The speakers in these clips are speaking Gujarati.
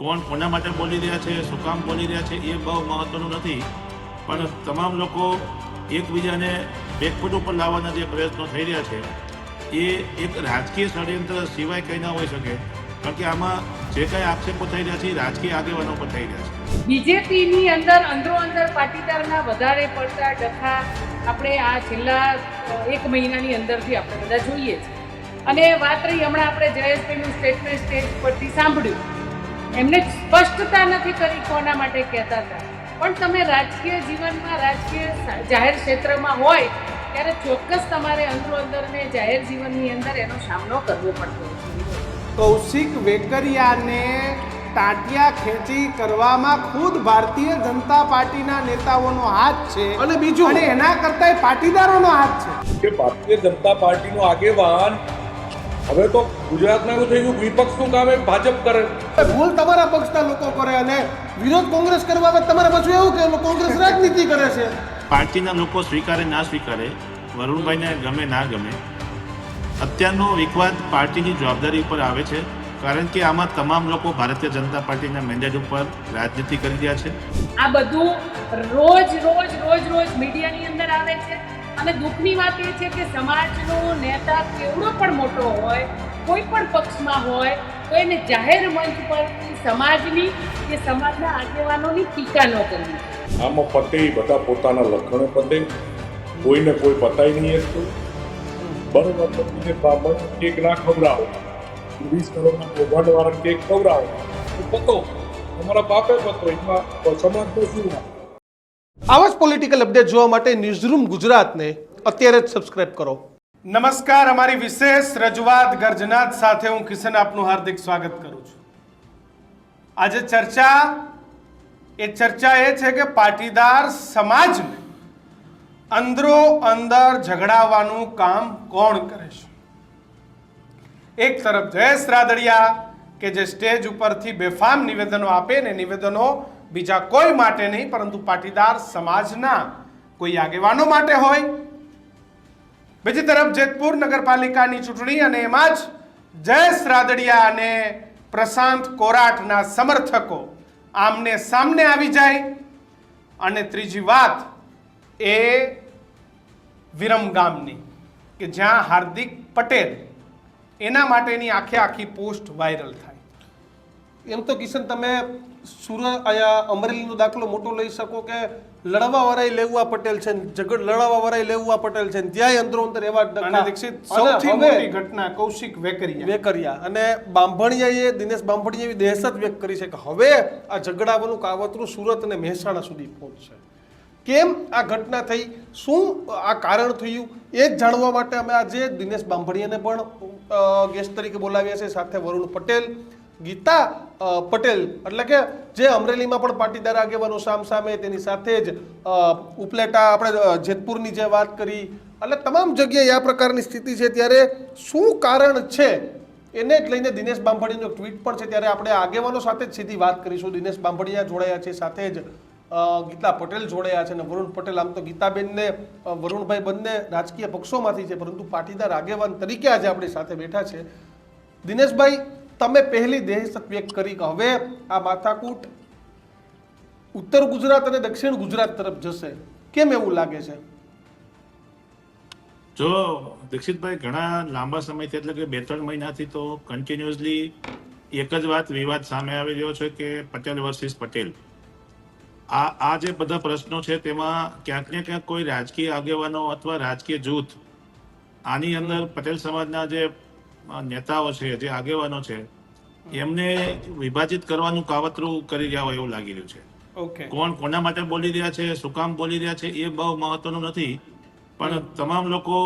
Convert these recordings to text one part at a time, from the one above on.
કોણ કોના માટે બોલી રહ્યા છે, શું કામ બોલી રહ્યા છે એ બહુ મહત્વનું નથી, પણ તમામ લોકો એકબીજાને બેકફૂટ ઉપર લાવવાના જે પ્રયત્નો થઈ રહ્યા છે એ એક રાજકીય ષડયંત્ર સિવાય કંઈ ના હોઈ શકે. કારણ કે આમાં જે કંઈ આક્ષેપો થઈ રહ્યા છે એ રાજકીય આગેવાનો પર થઈ રહ્યા છે. બીજેપીની અંદર અંદરો-અંદર પાટીદારના વધારે પડતા ડખા આપણે આ છેલ્લા 1 મહિનાની અંદરથી આપણે બધા જોઈએ છીએ. અને વાત રહી હમણાં આપણે જયેશભાઈનું સ્ટેટમેન્ટ સ્ટેજ પરથી સાંભળ્યું, એમને સ્પષ્ટતા નથી કરી કોના માટે કહેતા હતા. પણ તમે રાજકીય જીવનમાં, રાજકીય જાહેર ક્ષેત્રમાં હોય ત્યારે ચોક્કસ તમારે અંદરો-અંદર ને જાહેર જીવનની અંદર એનો સામનો કરવો પડતો હોય છે. કૌશિક વેકરિયાને ટાંટિયા ખેંચી કરવામાં ખુદ ભારતીય જનતા પાર્ટીના નેતાઓનો હાથ છે અને બીજું અને એના કરતા પાટીદારોનો હાથ છે કે ભારતીય જનતા પાર્ટીનો આગેવાન હવે તો ગુજરાતમાં એવું થઈ ગયું વિપક્ષનું કામ એ ભાજપ કરે. ભૂલ તમારા પક્ષના લોકો કરે અને વિરોધ કોંગ્રેસ કરવા આવે તમારે પાછું એવું કે કોંગ્રેસ રાજનીતિ કરે છે. પાર્ટીના લોકો સ્વીકારે ના સ્વીકારે, વરુણભાઈને ગમે ના ગમે, અત્યારનો વિવાદ પાર્ટીની જવાબદારી ઉપર આવે છે. કારણ કે આમાં તમામ લોકો ભારતીય જનતા પાર્ટીના મેન્ડેટ ઉપર રાજનીતિ કરી રહ્યા છે. આ બધું રોજ મીડિયાની અંદર આવે છે. અને દુઃખની વાત એ છે કે સમાજનો નેતા કેવડો પણ મોટો હોય, કોઈ પણ પક્ષમાં હોય, તો એને જાહેર મંચ પરથી સમાજની કે સમાજના આગેવાનોની ટીકા ન કરવી. આમાં પતે બધા પોતાના લખણે પતે, કોઈને કોઈ પતાય નહીં હતું. બરોબર, પતિને બાબત કેક ના ખવડાવો, 20 કરોડના કૌભાંડવાળા કેક ખવડાવો તો પતો, તમારા બાપે પતો, એમાં સમાજનો શું વાત. આવા જ પોલિટિકલ અપડેટ જોવા માટે ન્યૂઝરૂમ ગુજરાતને અત્યારે જ સબસ્ક્રાઇબ કરો. નમસ્કાર, અમારી વિશેષ રજૂઆત ગર્જનાથ સાથે હું કિશન આપનું હાર્દિક સ્વાગત કરું છું. આજે ચર્ચા એ છે કે પાટીદાર સમાજને અંદરો અંદર ઝઘડાવવાનું કામ કોણ કરે છે. એક તરફ જયેશ રાદડિયા કે જે સ્ટેજ ઉપરથી બેફામ નિવેદનો આપે ને નિવેદનો બીજા કોઈ માટે નહીં પરંતુ પાટીદાર સમાજના કોઈ આગેવાનો માટે હોય. બીજી તરફ જેતપુર નગરપાલિકાની ચૂંટણી અને એમાં જ જયેશ રાદડિયા અને પ્રશાંત કોરાટના સમર્થકો આમને સામને આવી જાય. અને ત્રીજી વાત એ વિરમગામની કે જ્યાં હાર્દિક પટેલ એના માટેની આખી પોસ્ટ વાયરલ થાય. એમ તો કિશન તમે સુરત અહીંયા અમરેલીનો દાખલો મોટો લઈ શકો કે લડવાવાળાએ લેવા પટેલ છે, લડવાવાળાએ લેવા પટેલ છે, ત્યાંય અંદરો અંદર એવા સૌથી મોટી ઘટના કૌશિક વેકરિયા અને બાંભણિયાએ, દિનેશ બાંભણિયાએ દહેશત વ્યક્ત કરી છે કે હવે આ ઝઘડાવાનું કાવતરું સુરત અને મહેસાણા સુધી પહોંચશે. કેમ આ ઘટના થઈ, શું આ કારણ થયું, એ જ જાણવા માટે અમે આજે દિનેશ બાંભણિયાને પણ ગેસ્ટ તરીકે બોલાવ્યા છે, સાથે વરુણ પટેલ, ગીતા પટેલ, એટલે કે જે અમરેલીમાં પણ પાટીદાર આગેવાનો સામે, તેની સાથે જ ઉપલેટા આપણે જેતપુરની જે વાત કરી, એટલે તમામ જગ્યાએ આ પ્રકારની સ્થિતિ છે. ત્યારે શું કારણ છે એને જ લઈને દિનેશ બાંભણિયાનો ટ્વીટ પણ છે. ત્યારે આપણે આગેવાનો સાથે જ સીધી વાત કરીશું. દિનેશ બાંભણિયા જોડાયા છે, સાથે જ ગીતા પટેલ જોડાયા છે અને વરુણ પટેલ. આમ તો ગીતાબેનને વરુણભાઈ બંને રાજકીય પક્ષોમાંથી છે, પરંતુ પાટીદાર આગેવાન તરીકે આજે આપણી સાથે બેઠા છે. દિનેશભાઈ, તમે પહેલી દહેશત વ્યક્ત કરી કે હવે આ માથાકૂટ ઉત્તર ગુજરાત અને દક્ષિણ ગુજરાત તરફ જશે. કેમ એવું લાગે છે? જો દીક્ષિતભાઈ, ઘણા લાંબા સમયથી, એટલે કે 2-3 મહિનાથી તો કન્ટિન્યુઅસલી એક જ વિવાદ સામે આવી રહ્યો છે કે પટેલ વર્સિસ પટેલ. આ જે બધા પ્રશ્નો છે તેમાં ક્યાંક ને ક્યાંક કોઈ રાજકીય આગેવાનો અથવા રાજકીય જૂથ આની અંદર પટેલ સમાજના જે નેતાઓ છે, જે આગેવાનો છે, એમને વિભાજિત કરવાનું કાવતરું કરી રહ્યા હોય એવું લાગી રહ્યું છે. કોણ કોના માટે બોલી રહ્યા છે, શું કામ બોલી રહ્યા છે એ બહુ મહત્વનું નથી, પણ તમામ લોકો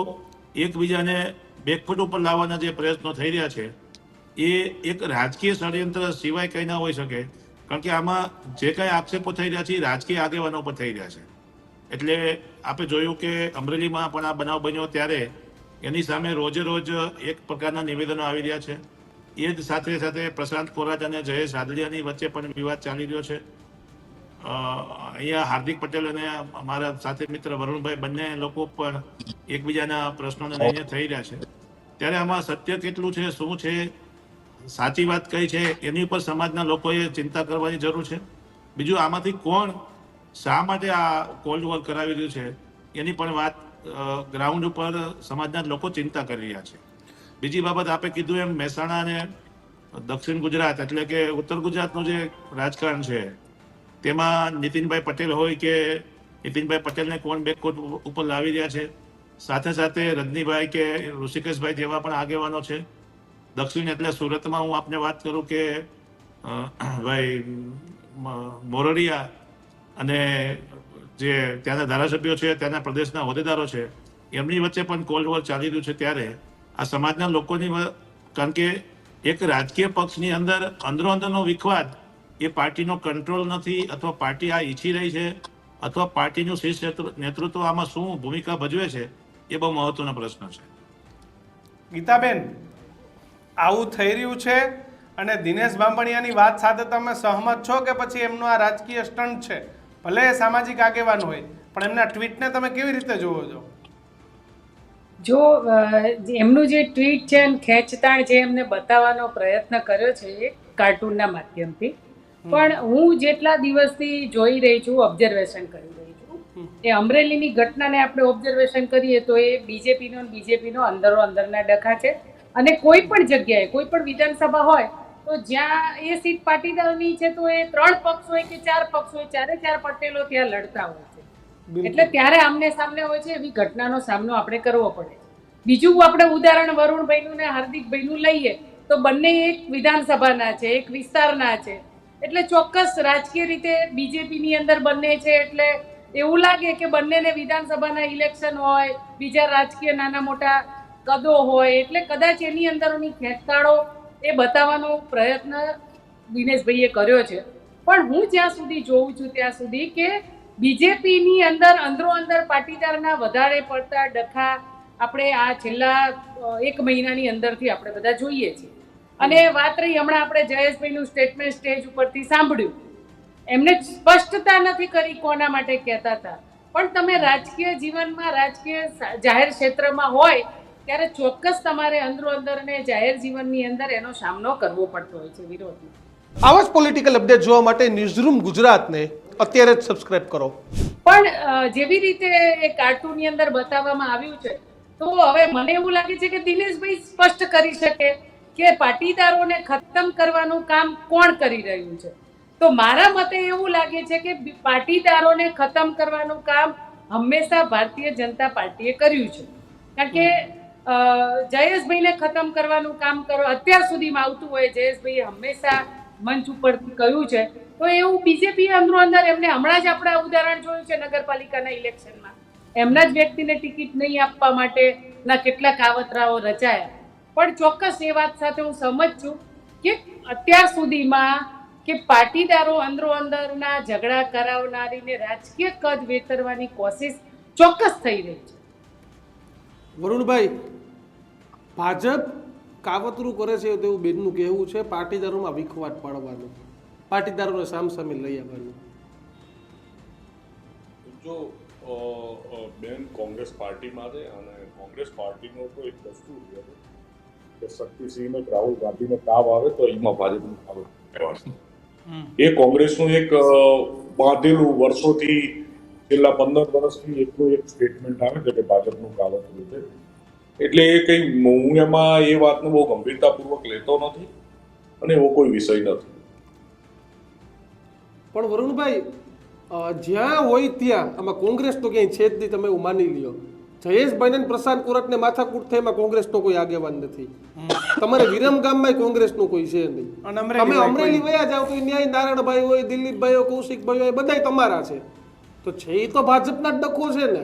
એકબીજાને બેકફૂટ ઉપર લાવવાના જે પ્રયત્નો થઈ રહ્યા છે એ એક રાજકીય ષડયંત્ર સિવાય કંઈ ના હોઈ શકે. કારણ કે આમાં જે કંઈ આક્ષેપો થઈ રહ્યા છે એ રાજકીય આગેવાનો પર થઈ રહ્યા છે. એટલે આપણે જોયું કે અમરેલીમાં પણ આ બનાવ બન્યો ત્યારે એની સામે રોજે રોજ એક પ્રકારના નિવેદનો આવી રહ્યા છે. એ જ સાથે સાથે પ્રશાંત કોરાટ અને જયેશ રાદડિયાની વચ્ચે પણ વિવાદ ચાલી રહ્યો છે. અહીંયા હાર્દિક પટેલ અને અમારા સાથે મિત્ર વરુણભાઈ બંને લોકો પણ એકબીજાના પ્રશ્નોને લઈને થઈ રહ્યા છે. ત્યારે આમાં સત્ય કેટલું છે, શું છે, સાચી વાત કઈ છે એની ઉપર સમાજના લોકોએ ચિંતા કરવાની જરૂર છે. બીજું આમાંથી કોણ શા માટે આ કોલ્ડ વોર કરાવી રહ્યું છે એની પણ વાત ગ્રાઉન્ડ ઉપર સમાજના લોકો ચિંતા કરી રહ્યા છે. બીજી બાબત આપે કીધું એમ મહેસાણા અને દક્ષિણ ગુજરાત એટલે કે ઉત્તર ગુજરાતનું જે રાજકારણ છે તેમાં નીતિનભાઈ પટેલ હોય કે નીતિનભાઈ પટેલને કોણ બેકકોટ ઉપર લાવી રહ્યા છે, સાથે સાથે રજનીભાઈ કે ઋષિકેશભાઈ જેવા પણ આગેવાનો છે. દક્ષિણ એટલે સુરતમાં હું આપને વાત કરું કે ભાઈ મોરડિયા અને જે ત્યાંના ધારાસભ્યો છે, ત્યાંના પ્રદેશના હોદ્દેદારો છે, એમની વચ્ચે પણ કોલ્ડ વોર ચાલી રહ્યું છે. ત્યારે આ સમાજના લોકોની, કારણ કે એક રાજકીય પક્ષની અંદર અંદરોઅંદરનો વિખવાદ એ પાર્ટીનો કંટ્રોલ નથી, અથવા પાર્ટી આ ઈચ્છી રહી છે, અથવા પાર્ટીનું શીર્ષ નેતૃત્વ આમાં શું ભૂમિકા ભજવે છે, એ બહુ મહત્વનો પ્રશ્ન છે. ગીતાબેન, આવું થઈ રહ્યું છે અને દિનેશ બાંભણિયાની વાત સાથે તમે સહમત છો કે પછી એમનો આ રાજકીય સ્ટન્ટ છે? ભલે એ સામાજિક આગેવાન હોય, પણ એમના ટ્વીટને તમે કેવી રીતે જોવો છો? જો એમનું જે ટ્વીટ છે ખેંચતાણ જે એમને બતાવવાનો પ્રયત્ન કર્યો છે એ કાર્ટૂનના માધ્યમથી, પણ હું જેટલા દિવસથી જોઈ રહી છું, ઓબ્ઝર્વેશન કરી રહી છું, એ અમરેલીની ઘટનાને આપણે ઓબ્ઝર્વેશન કરીએ તો એ બીજેપીનો અંદરના ડખા છે. અને કોઈ પણ જગ્યાએ, કોઈ પણ વિધાનસભા હોય તો જ્યાં એ સીટ પાટીદારની છે તો એ 3 પક્ષ હોય કે 4 પક્ષ હોય, 4 પટેલો ત્યાં લડતા હોય છે. એટલે ત્યારે આમને સામને હોય છે, એવી ઘટનાનો સામનો આપણે કરવો પડે. બીજું આપણે ઉદાહરણ વરુણભાઈનું ને હાર્દિકભાઈનું લઈએ તો બંને એક વિધાનસભાના છે, એક વિસ્તારના છે, એટલે ચોક્કસ રાજકીય રીતે બીજેપીની અંદર બંને છે, એટલે એવું લાગે કે બંનેને વિધાનસભાના ઇલેક્શન હોય, બીજા રાજકીય નાના મોટા કદો હોય, એટલે કદાચ એની અંદરોની ખેંચતાળો એ બતાવવાનો પ્રયત્ન દિનેશભાઈએ કર્યો છે. પણ હું જ્યાં સુધી જોઉં છું ત્યાં સુધી કે બીજેપીની અંદર પાટીદારના વધારે પડતા ડખા આપણે આ છેલ્લા 1 મહિનાની અંદરથી આપણે બધા જોઈએ છીએ. અને વાત રહી હમણાં આપણે જયેશભાઈનું સ્ટેટમેન્ટ સ્ટેજ ઉપરથી સાંભળ્યું, એમને સ્પષ્ટતા નથી કરી કોના માટે કહેતા હતા, પણ તમે રાજકીય જીવનમાં, રાજકીય જાહેર ક્ષેત્રમાં હોય ત્યારે ચોક્કસ તમારે અંદર ને જાહેર જીવનની અંદર એનો સામનો કરવો પડતો હોય છે, વિરોધનો. આવા જ પોલિટિકલ અપડેટ જોવા માટે ન્યૂઝરૂમ ગુજરાતને અત્યારે જ સબસ્ક્રાઇબ કરો. પણ જેવી રીતે એ કાર્ટૂનની અંદર બતાવવામાં આવ્યું છે, તો હવે મને એવું લાગે છે કે દિનેશભાઈ સ્પષ્ટ કરી શકે કે પાટીદારોને ખતમ કરવાનું કામ કોણ કરી રહ્યું છે. તો મારા મતે એવું લાગે છે કે પાટીદારોને ખતમ કરવાનું કામ હંમેશા ભારતીય જનતા પાર્ટીએ કર્યું છે. કારણ કે જયેશભાઈને ખતમ કરવાનું કામ અત્યાર સુધીમાં આવતું હોય, જયેશભાઈએ હંમેશા મંચ ઉપરથી કહ્યું છે, તો એવું બીજેપી અંદર એમને હમણાં જ આપણે ઉદાહરણ જોયું છે નગરપાલિકાના ઇલેક્શનમાં, એમના જ વ્યક્તિને ટિકિટ નહીં આપવા માટેના કેટલા કાવતરાઓ રચાયા. પણ ચોક્કસ એ વાત સાથે હું સમજ છું કે અત્યાર સુધીમાં કે પાટીદારો અંદરના ઝઘડા કરાવનારીને રાજકીય કદ વેતરવાની કોશિશ ચોક્કસ થઈ રહી છે. વરુણભાઈ, ભાજપ કાવતરું કરે છે તેવું બેનનું કહેવું છે, પાટીદારોમાં વિખવાટ પાડવાનું, પાટીદારોને સામસામે લઈ આવવાનું. જો બેન કોંગ્રેસ પાર્ટીમાં છે અને કોંગ્રેસ પાર્ટીનો તો એક વસ્તુ છે કે શક્તિસિંહને રાહુલ ગાંધીને તાવ આવે તો એમાં ભાજપનું તાવ કહેવાનું. એ કોંગ્રેસનું એક બાંધેલું વર્ષોથી છેલ્લા 15 વર્ષથી એટલું એક સ્ટેટમેન્ટ આવે છે કે ભાજપનું કાવતરું છે. એટલે એ કંઈ હું એમાં એ વાતને બહુ ગંભીરતાપૂર્વક લેતો નથી અને એવો કોઈ વિષય નથી. પણ વરુણભાઈ, જ્યાં હોય ત્યાં આમાં કોંગ્રેસ તો ક્યાંય છે જ નહીં, તમે એવું માની લ્યો. જયેશભાઈ પ્રશાંત કોરટને માથાકૂટ થાય એમાં કોંગ્રેસનો કોઈ આગેવાન નથી. તમારે વિરમગામમાં કોંગ્રેસનો કોઈ છે નહીં. તમે અમરેલી વયા જાવ તો ન્યાય નારાયણભાઈ હોય, દિલીપભાઈ હોય, કૌશિકભાઈ હોય, બધાય તમારા છે. તો છે એ તો ભાજપના જ ડખો છે ને.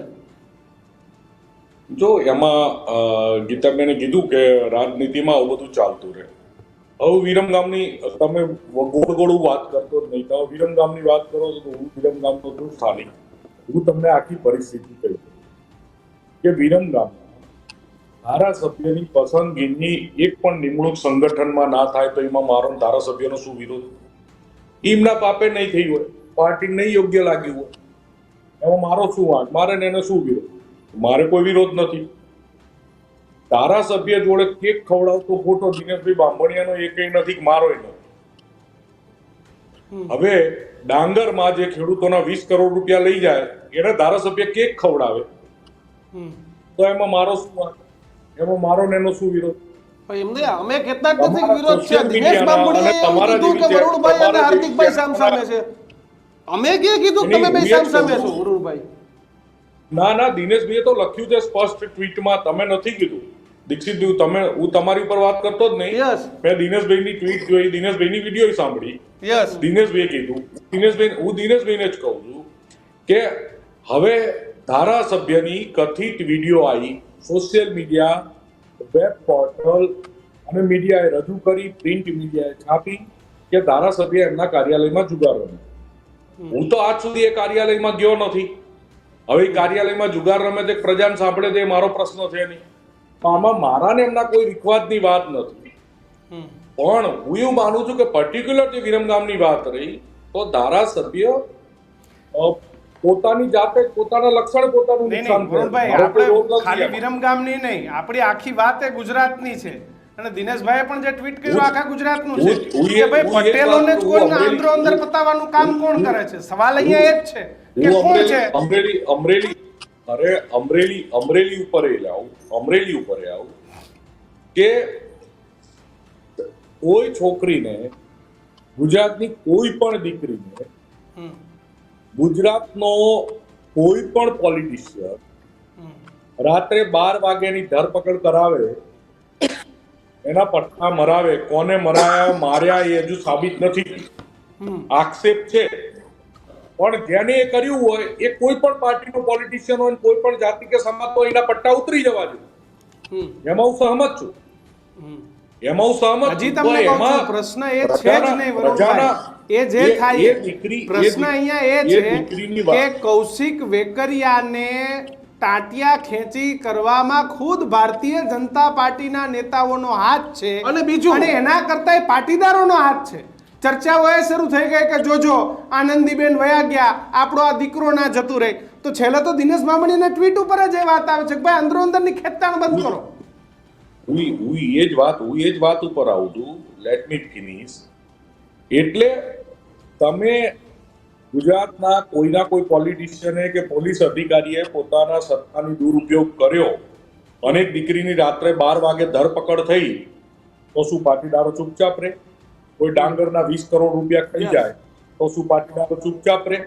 જો એમાં ગીતાબેને કીધું કે રાજનીતિમાં આવું બધું ચાલતું રહે. હવે વિરમગામની તમે ગોળ વાત કરતો જ નહીં, તમે વિરમગામની વાત કરો છો તો હું વિરમગામનો છું સ્થાનિક. હું તમને આખી પરિસ્થિતિ કહી કે વિરમગામ ધારાસભ્યની પસંદગીની એક પણ નિમણૂક સંગઠનમાં ના થાય તો એમાં મારો ધારાસભ્યનો શું વિરોધ? એમના પાપે નહીં થઈ હોય, પાર્ટી નહીં યોગ્ય લાગી હોય, એમાં મારો શું વાંક? મારે એને શું વિરોધ? મારે કોઈ વિરોધ નથી. ધારાસભ્ય જોડે કેક ખવડાવતો ફોટો દિનેશભાઈ બાંભણિયાનો એકેય નથી, મારોય નથી. હવે ડાંગરમાં જે ખેડૂતોના 20 કરોડ રૂપિયા લઈ જાય એને ધારાસભ્ય કેક ખવડાવે તો એમાં મારો શું વાંક? એમાં મારો ને એનો શું વિરોધ? એમને અમે કેટલા જ નથી વિરોધ છે. દિનેશ બાંભણીયાએ એવું કીધું કે વરુણભાઈ અને હાર્દિકભાઈ સામસામે છે. અમે કે કીધું તમે બે સામસામે છો વરુણભાઈ? ના ના, દિનેશભાઈએ તો લખ્યું છે સ્પષ્ટ ટ્વીટમાં, તમે નથી કીધું. દીક્ષિતભાઈ, હું તમારી ઉપર વાત કરતો જ નહીં. યસ મેં દિનેશભાઈની ટ્વીટ જોઈ, દિનેશભાઈની વિડીયો સાંભળી. યસ દિનેશભાઈએ કીધું, હું દિનેશભાઈને જ કહું છું કે હવે ધારાસભ્યની કથિત વિડીયો આવી, સોશિયલ મીડિયા, વેબ પોર્ટલ અને મીડિયાએ રજૂ કરી, પ્રિન્ટ મીડિયાએ છાપી કે ધારાસભ્ય એમના કાર્યાલયમાં જુગાર રમે. હું તો આજ સુધી એ કાર્યાલયમાં ગયો નથી. હવે એ કાર્યાલયમાં જુગાર રમે તે પ્રજાને સાંભળે તે મારો પ્રશ્ન છે નહીં. આમાં મારા ને એમના કોઈ વિખવાદની વાત નથી. પણ હું એવું માનું છું કે પર્ટિક્યુલર જે વિરમગામની વાત રહી તો ધારાસભ્ય પોતાની જાતે પોતાના લક્ષણ પોતાનું નુકસાન કરે. વરુણભાઈ, મારો કોઈ રોગ આપણે નથી ખાલી એમાં. વિરમગામની નહીં, આપણી આખી વાત એ ગુજરાતની છે. અને દિનેશભાઈએ પણ જે ટ્વીટ કર્યું આખા ગુજરાતનું છે કે ભાઈ પટેલોને જ કોઈ આંદરો અંદર પતાવવાનું કામ કોણ કરે છે? સવાલ અહીંયા એ જ છે કે કોણ છે? અમરેલી ઉપર આવું કે કોઈ છોકરીને, ગુજરાતની કોઈ પણ દીકરીને, ગુજરાતનો કોઈ પણ પોલિટિશિયન રાત્રે 12 વાગ્યાની ધરપકડ કરાવે, એના પટ્ટા મરાવે, કોને મરાયા માર્યા એ હજુ સાબિત નથી. આક્ષેપ છે, પણ જેને એ કર્યું હોય એ કોઈ પણ પાર્ટીનો પોલિટિશિયન હોય, કોઈ પણ જાતિ કે સમાજ તો એના પટ્ટા ઉતરી જવા જોઈએ. એમાં હું સહમત છું. હજી તમને કહું છું, પ્રશ્ન એ છે જ નહીં વરુણભાઈ. એ જે થાય પ્રશ્ન અહીંયા એ છે કે કૌશિક વેકરિયાને ટાંટિયા ખેંચી કરવામાં ખુદ ભારતીય જનતા પાર્ટીના નેતાઓનો હાથ છે અને બીજું અને એના કરતા પાટીદારોનો હાથ છે. ચર્ચાઓ એ શરૂ થઈ ગઈ કે જોજો આનંદીબેન વયા ગયા, આપણો આ દીકરો ના જતું રહે. તો છેલ્લે તો દિનેશ બાંભણીના ટ્વીટ ઉપર જ એ વાત આવે છે કે ભાઈ અંદરો અંદરની ખેંચતાણ બંધ કરો. હું એ જ વાત ઉપર આવું છું. Let me finish. એટલે તમે ગુજરાતના કોઈના કોઈ પોલિટિશિયને કે પોલીસ અધિકારીએ પોતાના સત્તાનો દુરુપયોગ કર્યો અને દીકરીની રાત્રે 12 વાગે ધરપકડ થઈ તો શું પાટીદારો ચૂપચાપ રહે? કોઈ ડાંગરના 20 કરોડ રૂપિયા ખાઈ જાય તો શું પાટીદારો ચૂપચાપ રહે?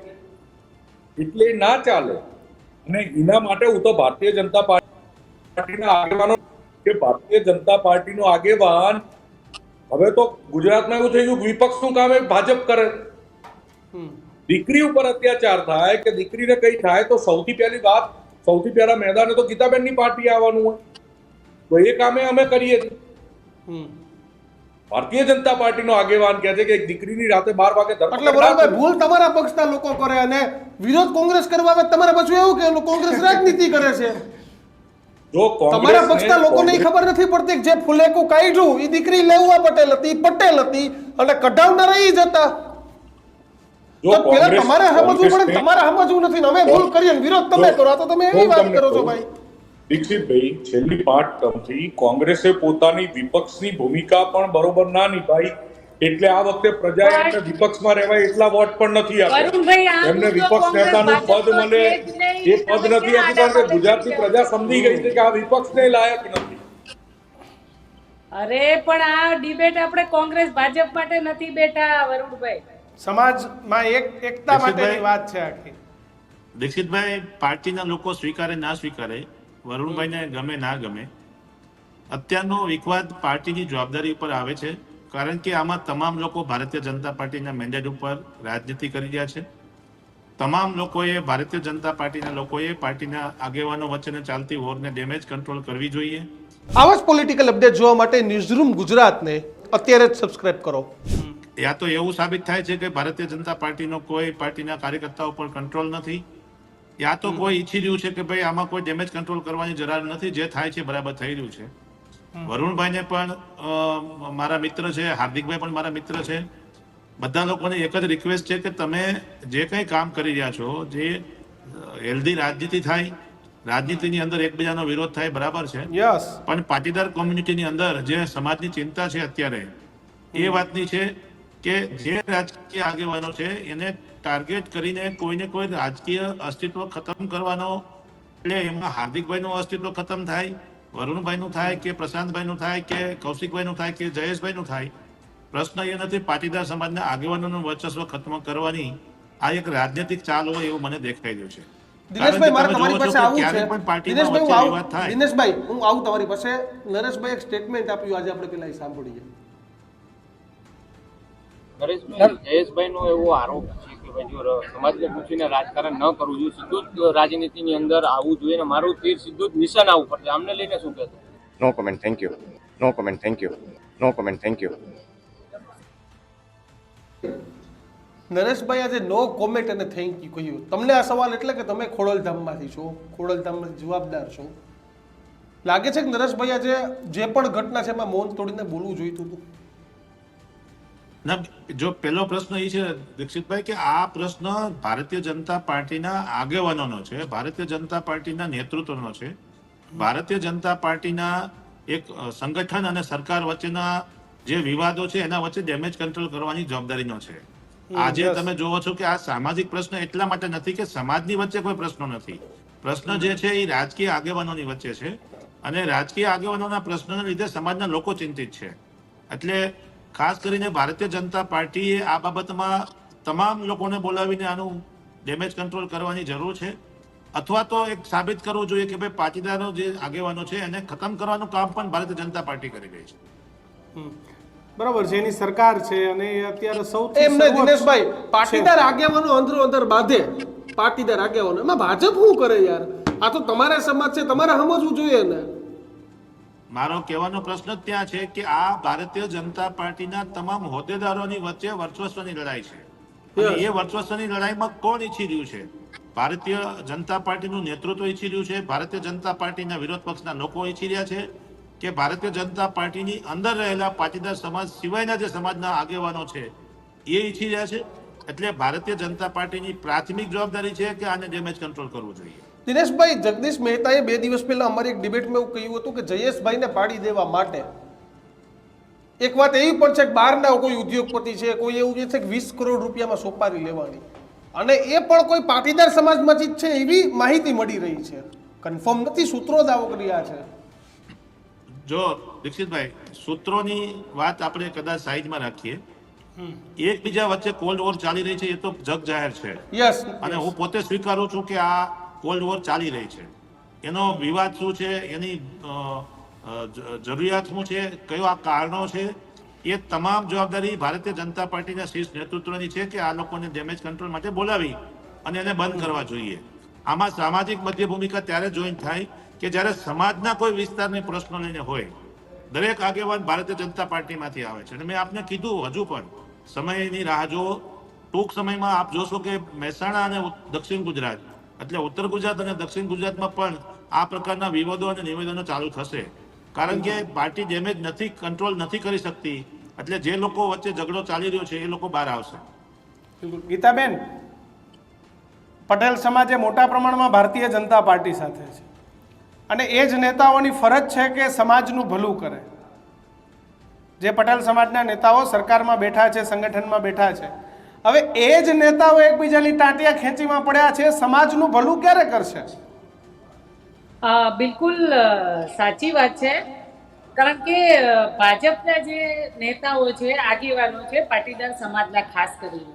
એટલે ના ચાલે. અને એના માટે હું તો ભારતીય જનતા પાર્ટીના આગેવાનો કે ભારતીય જનતા પાર્ટીનો આગેવાન, હવે તો ગુજરાતમાં એવું થઈ ગયું વિપક્ષનું કામ એ ભાજપ કરે. દીકરી ઉપર અત્યાચાર થાય કે દીકરીને કઈ થાય તો સૌથી પહેલા મેદાને તો ગીતાબેનની પાર્ટી આવવાનું હોય. તો એ કામે અમે કરીએ છીએ. ભારતીય જનતા પાર્ટીનો આગેવાન કહે છે કે એક દીકરીની રાતે 12 વાગે એટલે બરાબર ભૂલ તમારા પક્ષના લોકો કરે અને વિરોધ કોંગ્રેસ કરવા આવે તમારે પાછું એવું કે કોંગ્રેસ રાજનીતિ કરે છે. જો તમારા પક્ષના લોકોને ખબર નથી પડતી કે જે ફુલેકું કાઢ્યું એ દીકરી લેવા પટેલ હતી અને કઢાવનાર એ જ હતા. પેલા તમારે સમજવું પડે, તમારે સમજવું નથી. અમે ભૂલ કરીએ વિરોધ તમે કરો તો તમે એવી વાત કરો છો ભાઈ. દીક્ષિતભાઈ, છેલ્લી 5 ટર્મથી કોંગ્રેસે પોતાની વિપક્ષની ભૂમિકા પણ બરોબર ના નિભાવી. એટલે આ વખતે પ્રજાએ એમને વિપક્ષમાં રહેવાય એટલા વોટ પણ નથી આપ્યા. એમને વિપક્ષ નેતાનું પદ મળે એ પદ નથી આપ્યું કારણ કે ગુજરાતની પ્રજા સમજી ગઈ છે કે આ વિપક્ષને લાયક નથી. અરે પણ આ ડિબેટ આપણે કોંગ્રેસ ભાજપ માટે નથી બેઠા વરુણભાઈ. સમાજમાં એકતા માટેની વાત છે આખી. દીક્ષિતભાઈ, પાર્ટીના લોકો સ્વીકારે ના સ્વીકારે, વરુણભાઈને ગમે ના ગમે, અત્યારનો વિવાદ પાર્ટીની જવાબદારી ઉપર આવે છે. કારણ કે આમાં તમામ લોકો ભારતીય જનતા પાર્ટીના મેન્ડેટ ઉપર રાજનીતિ કરી રહ્યા છે. તમામ લોકોએ, ભારતીય જનતા પાર્ટીના લોકોએ પાર્ટીના આગેવાનો વચ્ચે ચાલતી વોરને ડેમેજ કંટ્રોલ કરવી જોઈએ. આવા જ પોલિટિકલ અપડેટ જોવા માટે ન્યૂઝરૂમ ગુજરાતને અત્યારે જ સબસ્ક્રાઇબ કરો. યા તો એવું સાબિત થાય છે કે ભારતીય જનતા પાર્ટીનો કોઈ પાર્ટીના કાર્યકર્તાઓ પર કંટ્રોલ નથી, યા તો કોઈ ઈચ્છી રહ્યું છે કે ભાઈ આમાં કોઈ ડેમેજ કંટ્રોલ કરવાની જરૂર નથી, જે થાય છે બરાબર થઈ રહ્યું છે. વરુણભાઈને પણ મારા મિત્ર છે, હાર્દિકભાઈ પણ મારા મિત્ર છે. બધા લોકોને એક જ રિક્વેસ્ટ છે કે તમે જે કંઈ કામ કરી રહ્યા છો, જે હેલ્ધી રાજનીતિ થાય, રાજનીતિની અંદર એકબીજાનો વિરોધ થાય બરાબર છે, યસ, પણ પાટીદાર કોમ્યુનિટીની અંદર જે સમાજની ચિંતા છે અત્યારે એ વાતની છે કે જે રાજકીય આગેવાનો છે એને ટાર્ગેટ કરીને કોઈને કોઈ રાજકીય અસ્તિત્વ ખતમ કરવાનો, એટલે એમાં હાર્દિકભાઈનું અસ્તિત્વ ખતમ થાય, વરુણભાઈનું થાય કે પ્રશાંતભાઈનું થાય કે કૌશિકભાઈનું થાય કે જયેશભાઈનું થાય, પ્રશ્ન એ નથી પાટીદાર સમાજના આગેવાનોનું વર્ચસ્વ ખતમ કરવાની આ એક રાજનૈતિક ચાલ હોય એવું મને દેખાઈ રહ્યું છે. દિનેશભાઈ મારે તમારી પાસે આવું છે. ક્યારેય પણ પાર્ટીમાં દિનેશભાઈ વચ્ચે હું વિવાદ આવું, થાય. દિનેશભાઈ હું આવું તમારી પાસે. નરેશભાઈ એક સ્ટેટમેન્ટ આપ્યું આજે, આપણે પેલા એ સાંભળીએ. નરેશભાઈ, જયેશભાઈનો એવો આરોપ છે કે ભાઈ જો સમાજને પૂછીને રાજકારણ ન કરવું જોઈએ, સીધું જ રાજનીતિની અંદર આવવું જોઈએ ને મારું તીર સીધું જ નિશાન આવવું પડશે. આમને લઈને શું કહેશો? No comment, thank you. No comment, thank you. No comment, thank you. Nareshbhai આજે નો કોમેન્ટ અને થેન્ક યુ કહ્યું. તમને આ સવાલ એટલે કે તમે ખોડલધામમાંથી છો, ખોડલધામમાંથી જવાબદાર છો. લાગે છે કે નરેશભાઈ આજે જે પણ ઘટના છે એમાં મૌન તોડીને બોલવું જોઈતું હતું? ના, જો પહેલો પ્રશ્ન એ છે દીક્ષિતભાઈ કે આ પ્રશ્ન ભારતીય જનતા પાર્ટીના આગેવાનોનો છે, ભારતીય જનતા પાર્ટીના નેતૃત્વનો છે, ભારતીય જનતા પાર્ટીના એક સંગઠન અને સરકાર વચ્ચેના જે વિવાદો છે એના વચ્ચે ડેમેજ કંટ્રોલ કરવાની જવાબદારીનો છે. આજે તમે જોવો છો કે આ સામાજિક પ્રશ્ન એટલા માટે નથી કે સમાજની વચ્ચે કોઈ પ્રશ્નો નથી, પ્રશ્ન જે છે એ રાજકીય આગેવાનોની વચ્ચે છે, અને રાજકીય આગેવાનોના પ્રશ્નોના લીધે સમાજના લોકો ચિંતિત છે. એટલે ખાસ કરીને ભારતીય જનતા પાર્ટીએ આ બાબતમાં તમામ લોકોને બોલાવીને આનું ડેમેજ કંટ્રોલ કરવાની જરૂર છે, અથવા તો એક સાબિત કરવું જોઈએ કે ભાઈ પાટીદારો જે આગેવાનો છે એને ખતમ કરવાનું કામ પણ ભારતીય જનતા પાર્ટી કરી રહી છે. બરાબર છે, એની સરકાર છે અને એ અત્યારે સૌથી એમને દિનેશભાઈ પાટીદાર આગેવાનો અંદરો અંદર બાંધે, પાટીદાર આગેવાનો એમાં ભાજપ શું કરે યાર? આ તો તમારા સમાજ છે, તમારે સમજવું જોઈએ ને. મારો કહેવાનો પ્રશ્ન જ ત્યાં છે કે આ ભારતીય જનતા પાર્ટીના તમામ હોદ્દેદારોની વચ્ચે વર્ચસ્વની લડાઈ છે, અને એ વર્ચસ્વની લડાઈમાં કોણ ઈચ્છી રહ્યું છે? ભારતીય જનતા પાર્ટીનું નેતૃત્વ ઈચ્છી રહ્યું છે, ભારતીય જનતા પાર્ટીના વિરોધ પક્ષના લોકો ઈચ્છી રહ્યા છે, કે ભારતીય જનતા પાર્ટીની અંદર રહેલા પાટીદાર સમાજ સિવાયના જે સમાજના આગેવાનો છે એ ઈચ્છી રહ્યા છે? એટલે ભારતીય જનતા પાર્ટીની પ્રાથમિક જવાબદારી છે કે આને ડેમેજ કંટ્રોલ કરવું જોઈએ. દિનેશભાઈ, જગદીશ મહેતાએ 2 દિવસ પહેલા અમારી એક ડિબેટમાં એવું કહ્યું હતું કે જયેશભાઈને પાડી દેવા માટે એક વાત એવી પણ છે કે બહારના કોઈ ઉદ્યોગપતિ છે, કોઈ એવું છે કે 20 કરોડ રૂપિયામાં સોપારી લેવાની, અને એ પણ કોઈ પાટીદાર સમાજમાંથી જ છે એવી માહિતી મળી રહી છે. કન્ફર્મ નથી, સૂત્રો દાવો કર્યા છે. જો દીક્ષિતભાઈ, સૂત્રોની વાત આપણે કદાચ સાઈડમાં રાખીએ, એકબીજા વચ્ચે કોલ્ડ વોર ચાલી રહી છે એ તો જગ જાહેર છે, યસ, અને હું પોતે સ્વીકારું છું કે આ કોલ્ડ વોર ચાલી રહી છે. એનો વિવાદ શું છે, એની જરૂરિયાત શું છે, કયો આ કારણો છે, એ તમામ જવાબદારી ભારતીય જનતા પાર્ટીના શીર્ષ નેતૃત્વની છે કે આ લોકોને ડેમેજ કંટ્રોલ માટે બોલાવી અને એને બંધ કરવા જોઈએ. આમાં સામાજિક મધ્ય ભૂમિકા ત્યારે જોઈન થાય કે જ્યારે સમાજના કોઈ વિસ્તારની પ્રશ્નો લઈને હોય. દરેક આગેવાન ભારતીય જનતા પાર્ટીમાંથી આવે છે, અને મેં આપને કીધું હજુ પણ સમયની રાહ જુઓ. ટૂંક સમયમાં આપ જોશો કે મહેસાણા અને દક્ષિણ ગુજરાત, એટલે ઉત્તર ગુજરાત અને દક્ષિણ ગુજરાતમાં પણ આ પ્રકારના વિવાદો અને નિવેદનો ચાલુ થશે, કારણ કે પાર્ટી ડેમેજ નથી, કંટ્રોલ નથી કરી શકતી. એટલે જે લોકો વચ્ચે ઝઘડો ચાલી રહ્યો છે એ લોકો બહાર આવશે. ગીતાબેન, પટેલ સમાજ એ મોટા પ્રમાણમાં ભારતીય જનતા પાર્ટી સાથે છે અને એ જ નેતાઓની ફરજ છે કે સમાજનું ભલું કરે. જે પટેલ સમાજના નેતાઓ સરકારમાં બેઠા છે, સંગઠનમાં બેઠા છે, હવે એ જ નેતાઓ એકબીજાની ટાંટિયા ખેંચીમાં પડ્યા છે, સમાજનું ભલું ક્યારે કરશે? બિલકુલ સાચી વાત છે, કારણ કે ભાજપના જે નેતાઓ છે, આગેવાનો છે, પાટીદાર સમાજના ખાસ કરીને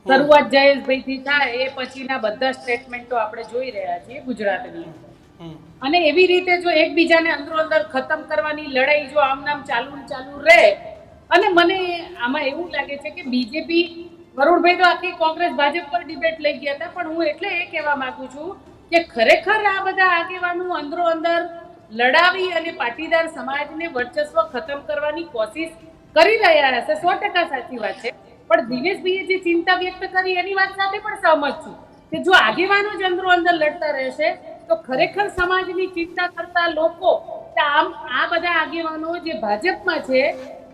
શરૂઆત જયેશભાઈથી થાય એ પછીના બધા સ્ટેટમેન્ટો આપણે જોઈ રહ્યા છીએ ગુજરાતની. અને એવી રીતે જો એકબીજાને અંદરો અંદર ખતમ કરવાની લડાઈ જો આમ નામ ચાલુ રહે, અને મને આમાં એવું લાગે છે કે બીજેપી, વરુણભાઈ તો આખી કોંગ્રેસ ભાજપ પર ડિબેટ લઈ ગયા હતા, પણ હું એટલે એ કહેવા માંગુ છું કે ખરેખર આ બધા આગેવાનો અંદરો અંદર લડાવી અને પાટીદાર સમાજને વર્ચસ્વ ખતમ કરવાની કોશિશ કરી રહ્યા હશે. 100% સાચી વાત છે, પણ દિનેશભાઈએ જે ચિંતા વ્યક્ત કરી એની વાત સાથે પણ સહમત છું કે જો આગેવાનો જ અંદરો અંદર લડતા રહેશે તો ખરેખર સમાજની ચિંતા કરતા લોકો, આમ આ બધા આગેવાનો જે ભાજપમાં છે,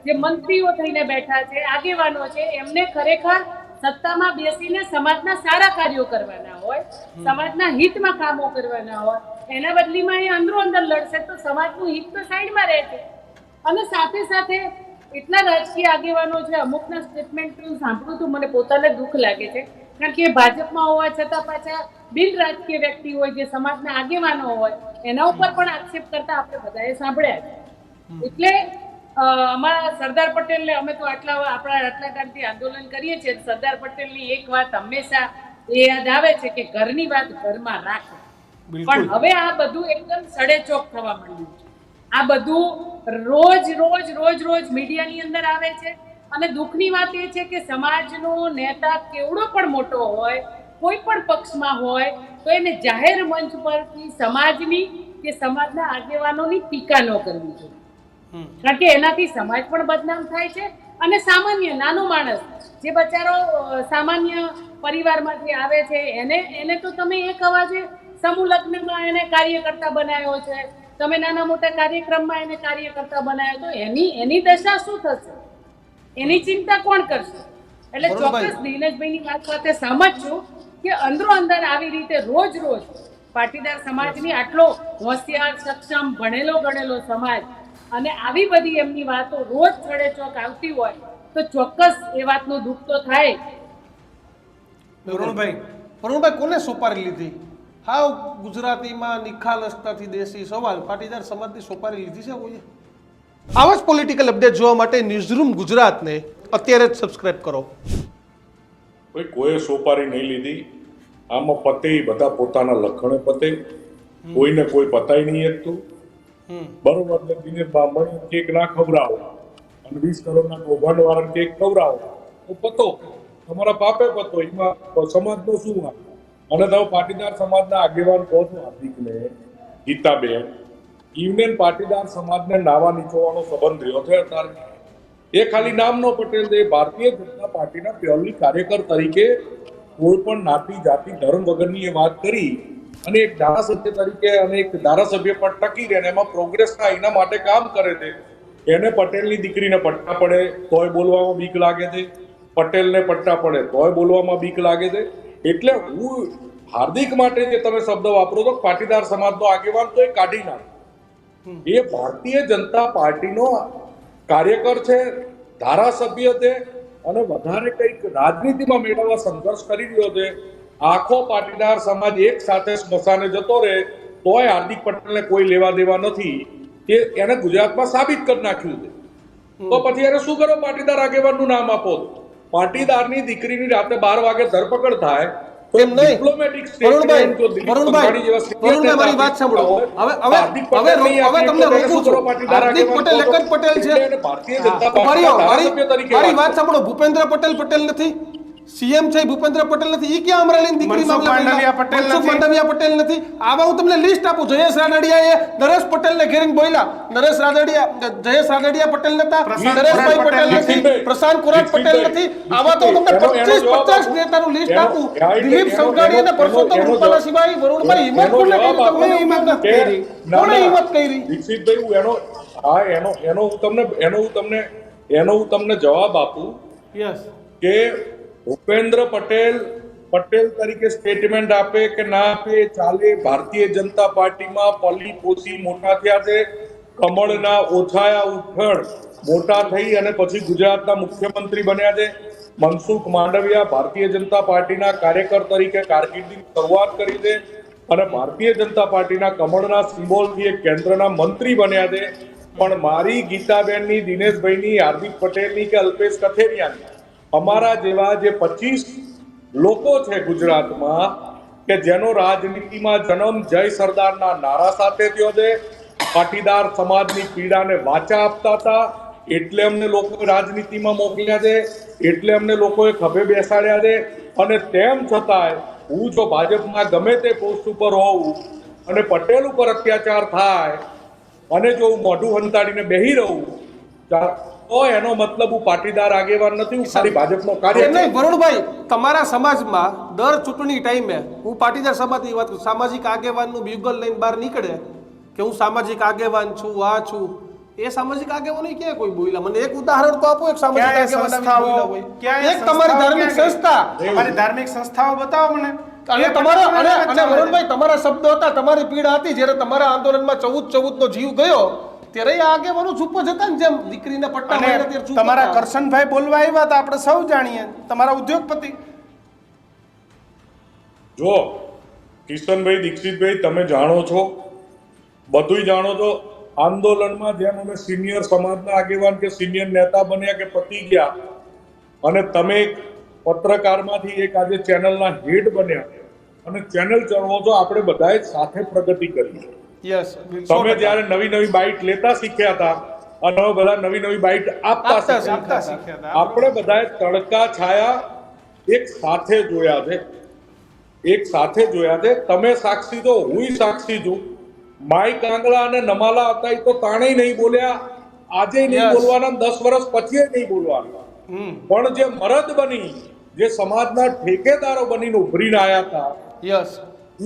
જે મંત્રીઓ થઈને બેઠા છે, આગેવાનો છે, એમને ખરેખર સત્તામાં બેસીને સમાજના સારા કાર્યો કરવાના હોય, સમાજના હિતમાં કામો કરવાના હોય, એના બદલીમાં એ અંદરો અંદર લડશે તો સમાજનું હિત તો સાઈડમાં રહે છે. અને સાથે સાથે એટલા રાજકીય આગેવાનો છે, અમુકના સ્ટેટમેન્ટ સાંભળું તો મને પોતાને દુઃખ લાગે છે, કારણ કે ભાજપમાં હોવા છતાં પાછા બિન રાજકીય વ્યક્તિ હોય, જે સમાજના આગેવાનો હોય, એના ઉપર પણ આક્ષેપ કરતા આપણે બધાએ સાંભળ્યા છે. એટલે અમારા સરદાર પટેલને અમે તો આપણા આટલા ટાઈમથી આંદોલન કરીએ છીએ. સરદાર પટેલની એક વાત હંમેશા એ યાદ આવે છે કે ઘરની વાત ઘરમાં રાખો. પણ હવે આ બધું એકદમ સડેચોક થવા માંડ્યું છે. આ બધું રોજ મીડિયાની અંદર આવે છે. અને દુઃખની વાત એ છે કે સમાજનો નેતા કેવડો પણ મોટો હોય, કોઈ પણ પક્ષમાં હોય, તો એને જાહેર મંચ પરથી સમાજની કે સમાજના આગેવાનોની ટીકા ન કરવી જોઈએ. કારણ કે એનાથી સમાજ પણ બદનામ થાય છે. અને સામાન્ય નાનો માણસ જે બચારો સામાન્ય પરિવારમાંથી આવે છે એને તો તમે એક અવાજે સમૂહ લગ્નમાં એને કાર્યકર્તા બનાવ્યો છે, તમે નાના મોટા કાર્યક્રમમાં એને કાર્યકર્તા બનાવ્યો, તો એની દશા શું થશે, એની ચિંતા કોણ કરશે? એટલે ચોક્કસ દિનેશભાઈની વાત સાથે સહમત છું કે અંદરો અંદર આવી રીતે રોજ પાટીદાર સમાજની આટલો હોશિયાર, સક્ષમ, ભણેલો ગણેલો સમાજ અને આવી બધી એમની વાતો રોજ છડેચોક આવતી હોય તો ચોક્કસ એ વાતનું દુઃખ તો થાય. વરુણભાઈ કોને સોપારી લીધી? હાવ ગુજરાતીમાં નિખાલસતાથી દેશી સવાલ, પાટીદાર સમાજની સોપારી લીધી છે કોઈએ? આવા જ પોલિટિકલ અપડેટ જોવા માટે ન્યૂઝરૂમ ગુજરાતને અત્યારે જ સબસ્ક્રાઇબ કરો. કોઈ સોપારી નહીં લીધી. આમાં પતે બધા પોતાના લખણે પતે, કોઈને કોઈ પતાય નહીં શકતું. બરોબર ને? દિનેશ બામણી કેક ના ખવડાવો અને 20 કરોડના કૌભાંડ વાળા કેક ખવડાવો તો પતો, તમારા પાપે પતો. એમાં સમાજનો શું વાત? અને તમે પાટીદાર સમાજના આગેવાન કહો છો હાર્દિકને, ગીતાબેન, યુનિયન પાટીદાર સમાજને નાવા નીચોવાનો સંબંધ રહ્યો છે અત્યારે. એ ખાલી નામનો પટેલ છે. ભારતીય જનતા પાર્ટીના પ્યોરલી કાર્યકર તરીકે કોઈ પણ નાતી જાતિ ધર્મ વગરની એ વાત કરી અને એક ધારાસભ્ય તરીકે અને એક ધારાસભ્ય પણ ટકી રહે, એમાં પ્રોગ્રેસ થાય એના માટે કામ કરે છે. એને પટેલની દીકરીને પટ્ટા પડે તોય બોલવામાં બીક લાગે છે, પટેલને પટ્ટા પડે તોય બોલવામાં બીક લાગે છે. એટલે હું હાર્દિક માટે જે તમે શબ્દ વાપરો છો પાટીદાર સમાજનો આગેવાન, તો એ કાઢી નાખો. એ ભારતીય જનતા પાર્ટીનો કાર્યકર છે, ધારાસભ્ય છે અને વધારે કંઈક રાજનીતિમાં મેળવવા સંઘર્ષ કરી રહ્યો છે. આખો પાટીદાર સમાજ એક સાથે સ્મશાને જતો રહે તોય હાર્દિક પટેલને કોઈ લેવા દેવા નથી. કે એને ગુજરાતમાં સાબિત કરી નાખ્યું છે. તો પછી એને શું કરો? પાટીદાર આગેવાનનું નામ આપો. પાટીદારની દીકરીની રાતે 12 વાગે ધરપકડ થાય એમ નહીં. વરુણભાઈ મારી વાત સાંભળો. હવે તમને રોકું છું. હાર્દિક પટેલ એક જ પટેલ છે. મારી વાત સાંભળો. ભૂપેન્દ્ર પટેલ નથી, સીએમ છે ભૂપેન્દ્ર પટેલ નથી. ઈ ક્યાં અમરેલીની દીકરી માંડવિયા પટેલ નથી. આવા હું તમને લિસ્ટ આપું. જયેશ રાદડિયાએ નરેશ પટેલને ઘેરીને બોલ્યા. જયેશ રાદડિયા પટેલ નતા, નરેશભાઈ પટેલ નથી, પ્રશાંત કુરાટ પટેલ નથી. આવા તો તમને 25-50 નેતાનું લિસ્ટ આપું. દિલીપ સંઘાણી અને પરસોત્તમ રૂપાલા સિવાય વરુણભાઈ હિંમત કોને કરી? તમે હિંમત નથી કરી. કોને હિંમત કરી? દીક્ષિતભાઈ, હું તમને જવાબ આપું કે ભૂપેન્દ્ર પટેલ તરીકે સ્ટેટમેન્ટ આપે કે ના આપે ચાલે. ભારતીય જનતા પાર્ટીમાં પલી પોસી મોટા થયા છે, કમળના ઓછાયા ઉઠણ મોટા થઈ અને પછી ગુજરાતના મુખ્યમંત્રી બન્યા છે. મનસુખ માંડવિયા ભારતીય જનતા પાર્ટીના કાર્યકર તરીકે કારકિર્દીની શરૂઆત કરી છે અને ભારતીય જનતા પાર્ટીના કમળના સિમ્બોલથી એક કેન્દ્રના મંત્રી બન્યા છે. પણ મારી ગીતાબેનની, દિનેશભાઈની, હાર્દિક પટેલની કે અલ્પેશ કથેરિયાની, અમારા જેવા જે 25 લોકો છે ગુજરાતમાં કે જેનો રાજનીતિમાં જન્મ જય સરદારના નારા સાથે થયો છે, પાટીદાર સમાજની પીડાને વાચા આપતા હતા, એટલે અમને લોકો રાજનીતિમાં મોકલ્યા છે, એટલે અમને લોકોએ ખભે બેસાડ્યા છે. અને તેમ છતાંય હું જો ભાજપમાં ગમે તે પોસ્ટ ઉપર હોઉં અને પટેલ ઉપર અત્યાચાર થાય અને જો હું મોઢું હંતાડીને બેહી રહું તો એનો મતલબ હું પાટીદાર આગેવાન નથી, હું ખાલી ભાજપનો કાર્યકર. નહીં વરુણભાઈ, તમારા સમાજમાં દર ચૂંટણી ટાઈમે હું પાટીદાર સમાજની વાત કરું, સામાજિક આગેવાનનું બ્યુગલ લઈને બહાર નીકળે કે હું સામાજિક આગેવાન છું, આ છું, એ સામાજિક આગેવાનો ક્યાં કોઈ બોલ્યા? મને એક ઉદાહરણ તો આપો, એક સામાજિક ક્યાં એ આગેવાન આવી સંસ્થાઓ, બોલ્યા હોય. ક્યાં એ એક તમારી સંસ્થાઓ ધાર્મિક ક્યાં ગઈ? સંસ્થા તમારી ધાર્મિક સંસ્થાઓ બતાવો મને. અને એ તમારા પણ અને ચાલે છે. વરુણભાઈ તમારા શબ્દો હતા, તમારી પીડા હતી જ્યારે તમારા આંદોલનમાં 14 નો જીવ ગયો ત્યારે આ આગેવાનો ચૂપ જ હતા ને, જેમ દીકરીને પટ્ટા અને માર્યા ત્યારે ચૂપ તમારા હતા. કરશનભાઈ બોલવા આવ્યા હતા, આપણે સૌ જાણીએ, તમારા ઉદ્યોગપતિ. જો કિશનભાઈ, દીક્ષિતભાઈ, તમે જાણો છો, બધુંય જાણો છો, આંદોલનમાં જેમ અમે સિનિયર સમાજના આગેવાન કે સિનિયર નેતા બન્યા કે પતી ગયા, અને તમે પત્રકારમાંથી એક આજે ચેનલના હેડ બન્યા અને ચેનલ ચલાવો છો, આપણે બધાએ સાથે પ્રગતિ કરી. યસ, તમે જ્યારે નવી બાઇટ લેતા શીખ્યા હતા અને હવે બધા નવી બાઇટ આપતા શીખ્યા. શીખ્યા હતા. આપણે બધાએ તડકા છાયા એક સાથે જોયા છે, એક સાથે જોયા છે. તમે સાક્ષી છો, હુંય સાક્ષી છું. માઈ કાંગડા અને નમાલા હતા એ તો તાણેય નહીં બોલ્યા, આજે નહીં Yes. બોલવાના, 10 વર્ષ પછી નહીં બોલવાના. પણ જે મરદ બની, જે સમાજના ઠેકેદારો બનીને ઉભરીને આવ્યા હતા, યસ,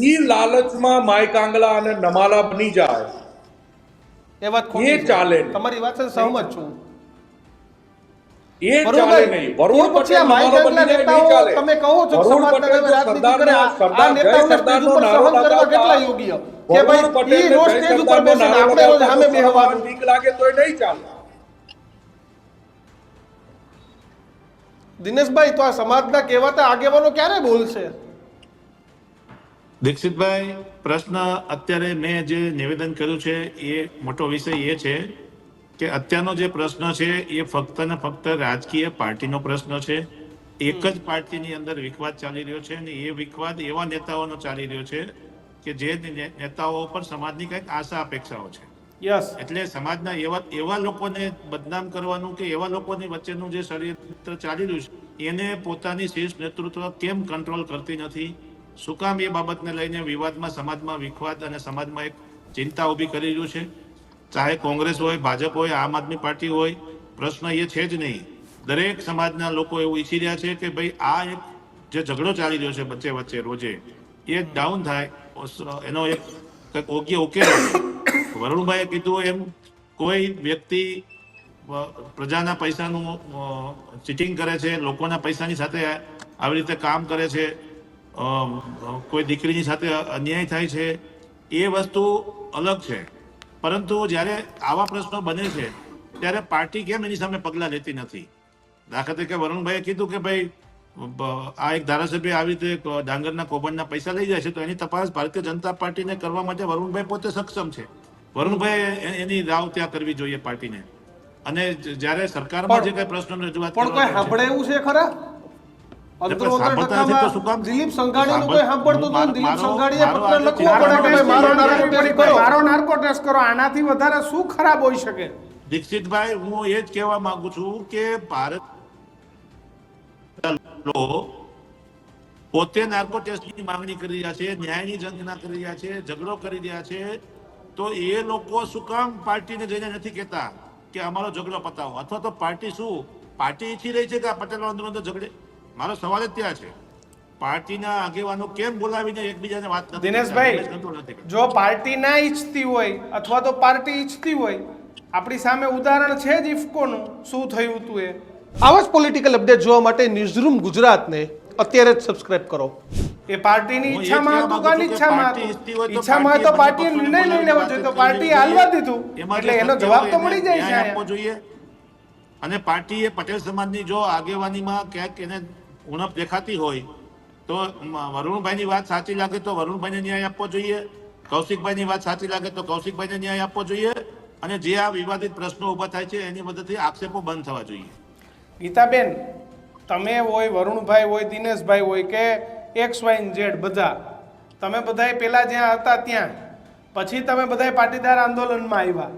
ઈ લાલચમાં માઈ કાંગલા અને નમાલા બની જાય એ વાત ખોટી એ છે. ચાલે નહીં. તમારી વાત સાથે સહમત છું. એ ચાલે વરુણભાઈ, નહીં. એ વરુણ પછી આ પટેલ માઈ નમાલો કાંગલા બની જાય નહીં નેતાઓ ચાલે. તમે કહો છો કે વરુણ સમાજના પટેલ નામે તો રાજનીતિ કરે, આ સરદારના નેતાઓને સ્ટેજ સરદારનો ઉપર નારો સહન કરવા લગાવતા. કેટલા યોગ્ય કે વરુણ ભાઈ પટેલને ઈ રોજ જય સ્ટેજ ઉપર સરદારનો બેસીને નારો આપણે રોજ લગાવતા સામે તો બેહવાનું. બીક લાગે તોય નહીં ચાલે. દિનેશભાઈ, તો આ સમાજના કહેવાતા આગેવાનો ક્યારે બોલશે? દીક્ષિતભાઈ, પ્રશ્ન અત્યારે મેં જે નિવેદન કર્યું છે એ મોટો વિષય એ છે કે અત્યારનો જે પ્રશ્ન છે એ ફક્ત ને ફક્ત રાજકીય પાર્ટીનો પ્રશ્ન છે. એક જ પાર્ટીની અંદર વિખવાદ ચાલી રહ્યો છે અને એ વિખવાદ એવા નેતાઓનો ચાલી રહ્યો છે કે જે નેતાઓ પર સમાજની કંઈક આશા અપેક્ષાઓ છે. યસ, એટલે સમાજના એવા લોકોને બદનામ કરવાનું કે એવા લોકોની વચ્ચેનું જે ષડયંત્ર ચાલી રહ્યું છે એને પોતાની શીર્ષ નેતૃત્વ કેમ કંટ્રોલ કરતી નથી? શું કામ એ બાબતને લઈને વિવાદમાં, સમાજમાં વિખવાદ અને સમાજમાં એક ચિંતા ઊભી કરી રહ્યું છે? ચાહે કોંગ્રેસ હોય, ભાજપ હોય, આમ આદમી પાર્ટી હોય, પ્રશ્ન એ છે જ નહીં. દરેક સમાજના લોકો એવું ઈચ્છી રહ્યા છે કે ભાઈ આ એક જે ઝઘડો ચાલી રહ્યો છે વચ્ચે રોજે એ ડાઉન થાય, એનો એક કંઈક યોગ્ય ઉકેલ આવે. વરુણભાઈએ કીધું એમ કોઈ વ્યક્તિ પ્રજાના પૈસાનું ચીટિંગ કરે છે, લોકોના પૈસાની સાથે આવી રીતે કામ કરે છે, કોઈ દીકરીની સાથે અન્યાય થાય છે, એ વસ્તુ અલગ છે. પરંતુ જ્યારે આવા પ્રશ્નો બને છે ત્યારે પાર્ટી કેમ એની સામે પગલાં લેતી નથી? દાખલા તરીકે વરુણભાઈએ કીધું કે ભાઈ આ એક ધારાસભ્ય આવી રીતે ડાંગરના કૌભાંડના પૈસા લઈ જાય છે તો એની તપાસ ભારતીય જનતા પાર્ટીને કરવા માટે વરુણભાઈ પોતે સક્ષમ છે. વરુણભાઈ એની રાવ ત્યાં કરવી જોઈએ પાર્ટીને. અને જ્યારે સરકારમાં જે કઈ પ્રશ્નોની રજૂઆત પણ કોઈ સાંભળે એવું છે ખરા? દિલીપ સંઘાણીનું કોઈ સાંભળતું હતું? દિલીપ સંઘાણીએ પત્ર લખવો પડે કે ભાઈ મારો નારો ટેસ્ટ કરો. મારો નાર્કો ટેસ્ટ કરો. આનાથી વધારે શું ખરાબ હોઈ શકે? દીક્ષિતભાઈ, હું એ જ કહેવા માંગુ છું કે ભારત પોતે નાર્કો ટેસ્ટની માંગણી કરી રહ્યા છે, ન્યાયની ઝંખના કરી રહ્યા છે, ઝઘડો કરી રહ્યા છે, તો એ લોકો શું કામ પાર્ટીને જઈને નથી કહેતા કે અમારો ઝઘડો પતાવો? અથવા તો પાર્ટી ઈચ્છી રહી છે કે આ પટેલો અંદર ઝઘડે? મારો સવાલ જ ત્યાં છે. પાર્ટીના આગેવાનો કેમ બોલાવીને એકબીજાને વાત નથી કરતા? દિનેશભાઈ, કંટ્રોલ નથી કરતા. જો પાર્ટી ના ઈચ્છતી હોય અથવા તો પાર્ટી ઈચ્છતી હોય, આપણી સામે ઉદાહરણ છે જ ઇફકોનું, શું થયું હતું એ. આવા જ પોલિટિકલ અપડેટ જોવા માટે ન્યૂઝરૂમ ગુજરાતને અત્યારે જ સબસ્ક્રાઇબ કરો. એ પાર્ટીની હું એ ઈચ્છામાં કહેવા હતું કે માંગુ છું કે અનિચ્છામાં પાર્ટી ઈચ્છતી હોય હતું? તો ઈચ્છામાં તો પાર્ટીએ પાર્ટીએ નિર્ણય લઈ લેવો જોઈએ, તો પાર્ટીએ હાલવા દીધું એમાં એટલે જે એનો સત્ય જવાબ હોય તો એને મળી જાય છે ન્યાય આપવો અહીંયા. જોઈએ. અને પાર્ટીએ પટેલ સમાજની જો આગેવાનીમાં ક્યાંક એને ઉણપ દેખાતી હોય તો વરુણભાઈની વાત સાચી લાગે તો વરુણભાઈને ન્યાય આપવો જોઈએ, કૌશિકભાઈની વાત સાચી લાગે તો કૌશિકભાઈને ન્યાય આપવો જોઈએ, અને જે આ વિવાદિત પ્રશ્નો ઊભા થાય છે એની મદદથી આક્ષેપો બંધ થવા જોઈએ. ગીતાબેન, તમે હોય, વરુણભાઈ હોય, દિનેશભાઈ હોય કે XYZ બધા, તમે બધાએ પહેલા જ્યાં હતા ત્યાં, પછી તમે બધાએ પાટીદાર આંદોલનમાં આવ્યા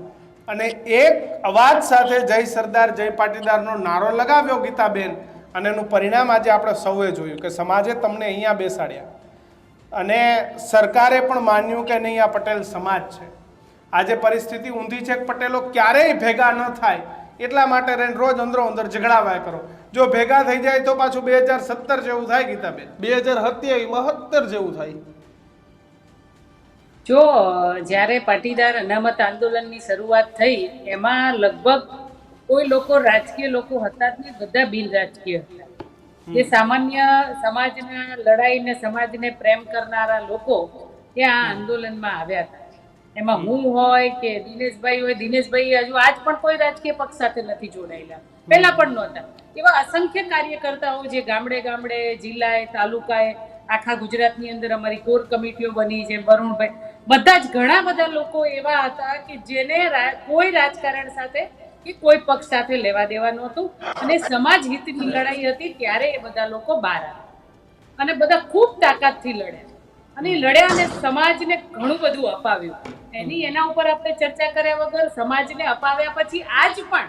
અને એક અવાજ સાથે જય સરદાર જય પાટીદારનો નારો લગાવ્યો ગીતાબેન, અને એનું પરિણામ આજે આપણે સૌએ જોયું કે સમાજે તમને અહીંયા બેસાડ્યા અને સરકારે પણ માન્યું કે નહીં આ પટેલ સમાજ છે. આજે પરિસ્થિતિ ઊંધી છે કે પટેલો ક્યારેય ભેગા ન થાય એટલા માટે રહીને રોજ અંદરો અંદર ઝઘડાવ્યા કરો. જો ભેગા થઈ જાય તો પાછું 2017 જેવું થાય ગીતાબેન, 2027 માં 70 જેવું થાય. જો જ્યારે પાટીદાર અનામત આંદોલનની શરૂઆત થઈ એમાં લગભગ કોઈ લોકો રાજકીય લોકો હતા જ નહીં, બધા બિન રાજકીય હતા. જે સામાન્ય સમાજના લડાઈને સમાજને પ્રેમ કરનારા લોકો એ આ આંદોલનમાં આવ્યા હતા. એમાં હું હોય કે દિનેશભાઈ હોય, દિનેશભાઈ હજુ આજ પણ કોઈ રાજકીય પક્ષ સાથે નથી જોડાયેલા, પહેલા પણ નહોતા. એવા અસંખ્ય કાર્યકર્તાઓ જે ગામડે ગામડે, જિલ્લાએ, તાલુકાએ, આખા ગુજરાતની અંદર અમારી કોર કમિટીઓ બની છે, વરુણભાઈ, બધા જ ઘણા બધા લોકો એવા હતા કે જેને કોઈ રાજકારણ સાથે કે કોઈ પક્ષ સાથે લેવા દેવા નહોતું અને સમાજ હિતની લડાઈ હતી ત્યારે એ બધા લોકો બહાર આવ્યા અને બધા ખૂબ તાકાતથી લડ્યા અને લડ્યા અને સમાજને ઘણું બધું અપાવ્યું. એના ઉપર આપણે ચર્ચા કર્યા વગર સમાજને અપાવ્યા પછી આજ પણ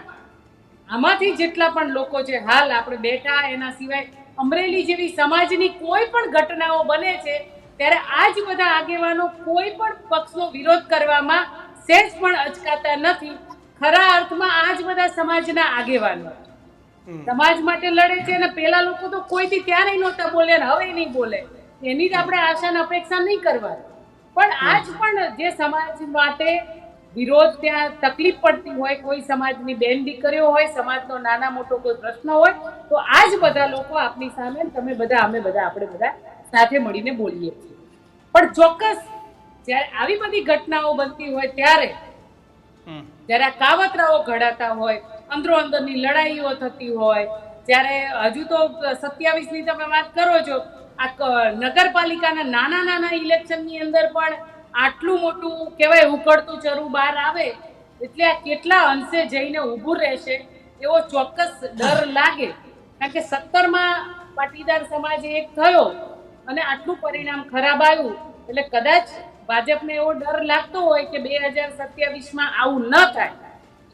આમાંથી જેટલા પણ લોકો છે હાલ આપણે બેઠા, એના સિવાય અમરેલી જેવી સમાજની કોઈ પણ ઘટનાઓ બને છે ત્યારે આજ બધા આગેવાનો કોઈ પણ પક્ષનો વિરોધ કરવામાં સહેજ પણ અચકાતા નથી. ખરા અર્થમાં આજ બધા સમાજના આગેવાનો સમાજ માટે લડે છે અને પેલા લોકો તો કોઈથી ત્યારે નહોતા બોલે ને હવે નહીં બોલે, એની જ આપણે આશા અને અપેક્ષા નહીં કરવાની. પણ આજ પણ જે સમાજ માટે વિરોધ, ત્યાં તકલીફ પડતી હોય, કોઈ સમાજની બેન દીકરીઓ હોય, સમાજનો નાના મોટો કોઈ પ્રશ્ન હોય તો આજ બધા લોકો આપની સામે, તમે બધા, અમે બધા, આપણે બધા સાથે મળીને બોલીએ છીએ. પણ ચોક્કસ જ્યારે આવી બધી ઘટનાઓ બનતી હોય ત્યારે જ્યારે આ કાવતરાઓ ઘડાતા હોય, અંદરો અંદરની લડાઈઓ થતી હોય, ત્યારે હજુ તો 27ની તમે વાત કરો છો, આ નગરપાલિકાના નાના નાના ઇલેક્શનની અંદર પણ આટલું મોટું કહેવાય ઉકળતું ચરું બહાર આવે એટલે આ કેટલા અંશે જઈને ઊભું રહેશે એવો ચોક્કસ ડર લાગે. કારણ કે 17માં પાટીદાર સમાજ એક થયો અને આટલું પરિણામ ખરાબ આવ્યું એટલે કદાચ ભાજપને એવો ડર લાગતો હોય કે 2027માં આવું ન થાય.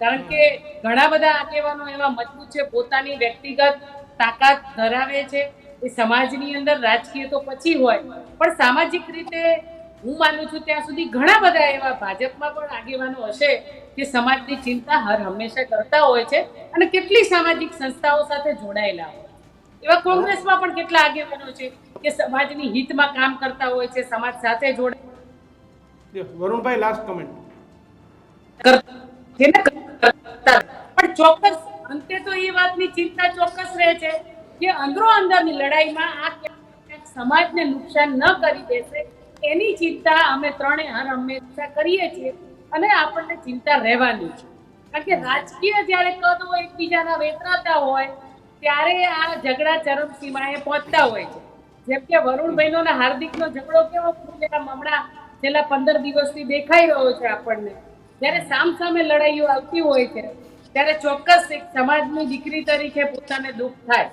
કારણ કે ઘણા બધા આગેવાનો એવા મજબૂત છે, પોતાની વ્યક્તિગત તાકાત ધરાવે છે, એ સમાજની અંદર, રાજકીય તો પછી હોય પણ સામાજિક રીતે હું માનું છું ત્યાં સુધી ઘણા બધા એવા ભાજપમાં પણ આગેવાનો હશે કે સમાજની ચિંતા હર હંમેશા કરતા હોય છે અને કેટલી સામાજિક સંસ્થાઓ સાથે જોડાયેલા હોય. એવા કોંગ્રેસમાં પણ કેટલા આગેવાનો છે કે સમાજની હિતમાં કામ કરતા હોય છે, સમાજ સાથે જોડાય. વરુણભાઈ, લાસ્ટ કમેન્ટ. પણ ચોક્કસ અંતે તો એ વાતની ચિંતા ચોક્કસ રહે છે કે અંદરો અંદરની લડાઈમાં આ ક્યાંક સમાજને નુકસાન ન કરી દેશે એની ચિંતા અમે ત્રણે હર હંમેશા કરીએ છીએ અને આપણને ચિંતા રહેવાની છે. કારણ કે રાજકીય જ્યારે કદો એકબીજાના વેતરાતા હોય ત્યારે આ ઝઘડા ચરમસીમાએ પહોંચતા હોય છે. જેમ કે વરુણભાઈનો અને હાર્દિકનો ઝઘડો કેવો હમણાં છેલ્લા 15 દિવસથી દેખાઈ રહ્યો છે આપણને. જ્યારે સામસામે લડાઈઓ આવતી હોય છે ત્યારે ચોક્કસ એક સમાજની દીકરી તરીકે પોતાને દુઃખ થાય.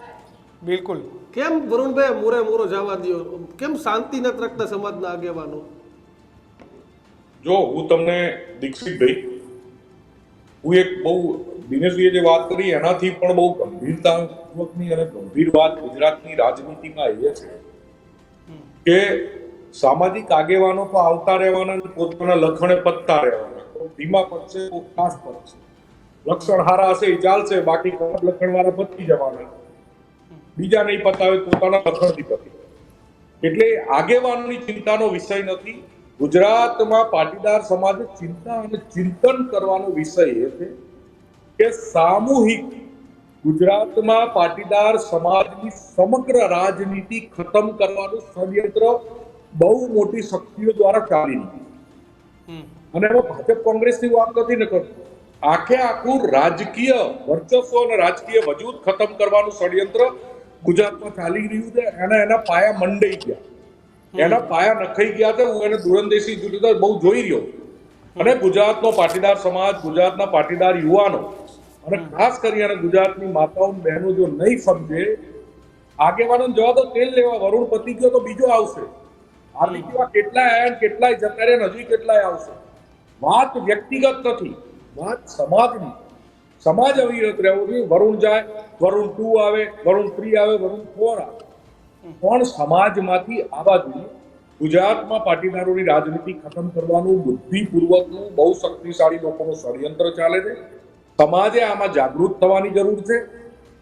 બિલકુલ. કેમ વરુણભાઈ મોરે મોરો જવા દો? કેમ શાંતિ નથી રાખતા સમાજના આગેવાનો? જો હું તમને દીક્ષિતભાઈ, હું એક બહુ દિનેશભાઈએ જે વાત કરી એનાથી પણ બહુ ગંભીરતાપૂર્વકની અને ગંભીર વાત ગુજરાતની રાજનીતિમાં એ છે કે સામાજિક આગેવાનો તો આવતા રહેવાના, પોતાના લખણે પતતા રહેવાના. ધીમા પડશે તો ખાસ પડશે, લક્ષણ હારા હશે એ ચાલશે, બાકી ખરાબ લક્ષણ વાળા પતી જવાના, બીજા નહીં પતાવે પોતાના લખણથી પતી. એટલે આગેવાનોની ચિંતાનો વિષય નથી. ગુજરાતમાં પાટીદાર સમાજે ચિંતા અને ચિંતન કરવાનો વિષય એ છે કે સામૂહિક ગુજરાતમાં પાટીદાર સમાજની સમગ્ર રાજનીતિ ખતમ કરવાનું ષડયંત્ર બહુ મોટી શક્તિઓ દ્વારા ચાલી રહી છે. અને એમાં ભાજપ કોંગ્રેસની વાત નથી ને કરતું, આખે આખું રાજકીય વર્ચસ્વ અને રાજકીય વજૂદ ખતમ કરવાનું ષડયંત્ર ગુજરાતમાં ચાલી રહ્યું છે. એના પાયા મંડાઈ ગયા, એના પાયા નખાઈ ગયા છે. હું એને દૂરંદેશી રીતે બહુ જોઈ રહ્યો. અને ગુજરાતનો પાટીદાર સમાજ, ગુજરાતના પાટીદાર યુવાનો અને ખાસ કરીને ગુજરાતની માતાઓ બહેનો જો નહીં સમજે, આગેવાનોને જવા તો તેલ લેવા, વરુણ પતી ગયો તો બીજો આવશે. હાર્દિક એવા કેટલાય આયા, કેટલાય જતા રહ્યા, હજી કેટલાય આવશે. વાત વ્યક્તિગત નથી, વાત સમાજની. સમાજ અવિરત રહેવો જોઈએ. વરુણ જાય, વરુણ 2 આવે, વરુણ 3 આવે, વરુણ 4 આવે, પણ સમાજમાંથી આવવા જોઈએ. ગુજરાતમાં પાટીદારોની રાજનીતિ ખતમ કરવાનું બુદ્ધિપૂર્વકનું બહુ શક્તિશાળી લોકોનું ષડયંત્ર ચાલે છે. સમાજે આમાં જાગૃત થવાની જરૂર છે.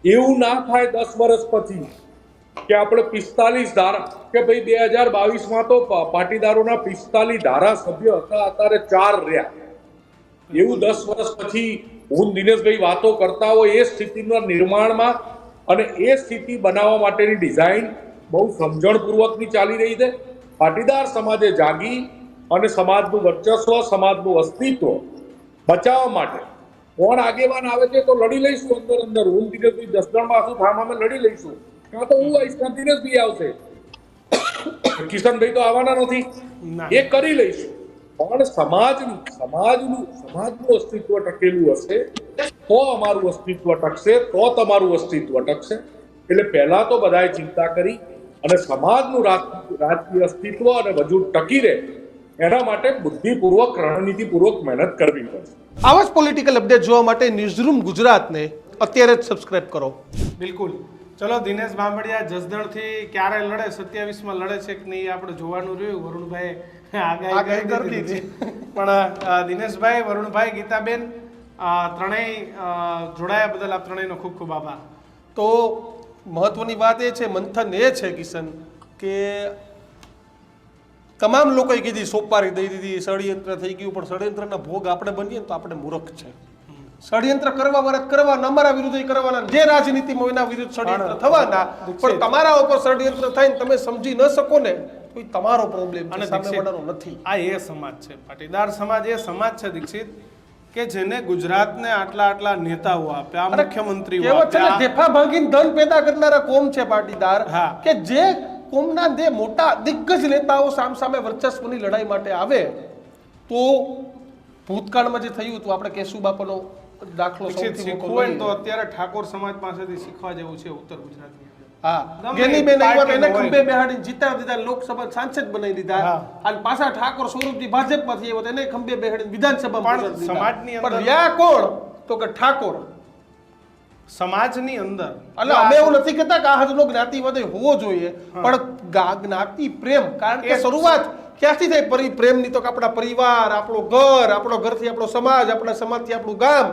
એવું ના થાય 10 વર્ષ પછી કે આપણે 45 ધારા કે ભાઈ 2022માં તો પાટીદારોના 45 ધારાસભ્ય હતા, અત્યારે 4 રહ્યા. એવું 10 વર્ષ પછી હું દિનેશભાઈ વાતો કરતા હોય એ સ્થિતિના નિર્માણમાં અને એ સ્થિતિ બનાવવા માટેની ડિઝાઇન બહુ સમજણપૂર્વકની ચાલી રહી છે. પાટીદાર સમાજે જાગી અને સમાજનું વર્ચસ્વ, સમાજનું અસ્તિત્વ બચાવવા માટે કોણ આગેવાન આવે છે તો લડી લઈશું અંદર. હું દિનેશભાઈ 10 જણમાં હશું, અમે લડી લઈશું. કાં તો હું આવીશ, કાં દિનેશભાઈ આવશે, કિશનભાઈ તો આવવાના નથી. એ કરી લઈશું. પણ સમાજનું અસ્તિત્વ ટકેલું હશે તો અમારું અસ્તિત્વ ટકશે, તો તમારું અસ્તિત્વ ટકશે. એટલે પહેલા તો બધાએ ચિંતા કરી અને સમાજનું રાજકીય અસ્તિત્વ અને વજૂદ ટકી રહે એના માટે બુદ્ધિપૂર્વક, રણનીતિપૂર્વક મહેનત કરવી પડશે. આવા જ પોલિટિકલ અપડેટ જોવા માટે ન્યૂઝરૂમ ગુજરાતને અત્યારે જ સબસ્ક્રાઇબ કરો. બિલકુલ. ચલો, દિનેશ બાંભડિયા જસદણથી ક્યારે લડે, 27માં લડે છે કે નહીં આપણે જોવાનું રહ્યું. વરુણભાઈ આગાહી કરી દીધી પણ દિનેશભાઈ, વરુણભાઈ, ગીતાબેન ત્રણેય જોડાયા બદલ આપ ત્રણેયનો ખૂબ ખૂબ આભાર. તો મહત્વની વાત એ છે, મંથન એ છે કિશન, કે તમામ લોકોએ કીધી, સોપારી દઈ દીધી, ષડયંત્ર થઈ ગયું, પણ ષડયંત્રના ભોગ આપણે બનીએ તો આપણે મૂર્ખ છે. ષડયંત્ર કરવા વાળા કરવાના, અમારા વિરુદ્ધ કરવાના, જે રાજનીતિમાં એના વિરુદ્ધ ષડયંત્ર થવાના, પણ તમારા ઉપર ષડયંત્ર થઈને તમે સમજી ન શકો ને તો તમારો પ્રોબ્લેમ છે, સામેવાળાનો નથી. આ એ સમાજ છે, પાટીદાર સમાજ એ સમાજ છે દીક્ષિત, કે જેને ગુજરાતને આટલા નેતાઓ આપ્યા, મુખ્યમંત્રીઓ આપ્યા, ઢેફા ભાંગીને ધન પેદા કરનારા કોમ છે પાટીદાર. હા. કે જે કોમના જે મોટા દિગ્ગજ નેતાઓ સામે વર્ચસ્વની લડાઈ માટે આવે તો ભૂતકાળમાં જે થયું હતું, આપણે કેશુ બાપાનો દાખલો શીખવું હોય તો અત્યારે ઠાકોર સમાજ પાસેથી શીખવા જેવું છે ઉત્તર ગુજરાતની. હા, ગેનીબેન આવ્યા એને ખંભે બેહાડીને જીતાડી દીધા, લોકસભા સાંસદ બનાવી દીધા, અને પાછા ઠાકોર સ્વરૂપજી ભાજપમાંથી આવ્યો એને ખંભે બેહાડીને વિધાનસભામાં પણ સમાજની અંદર રહ્યા કોણ તો કે ઠાકોર. સમાજની અંદર એટલે અમે એવું નથી કહેતા કે આ હજનો જ્ઞાતિવાદ હોવો જોઈએ, પણ જ્ઞાતિ પ્રેમ, કારણ કે શરૂઆત ક્યાંથી થાય પ્રેમની? તો કે આપણા પરિવાર, આપણો ઘર, આપણો ઘરથી આપણો સમાજ, આપણા સમાજથી આપણું ગામ,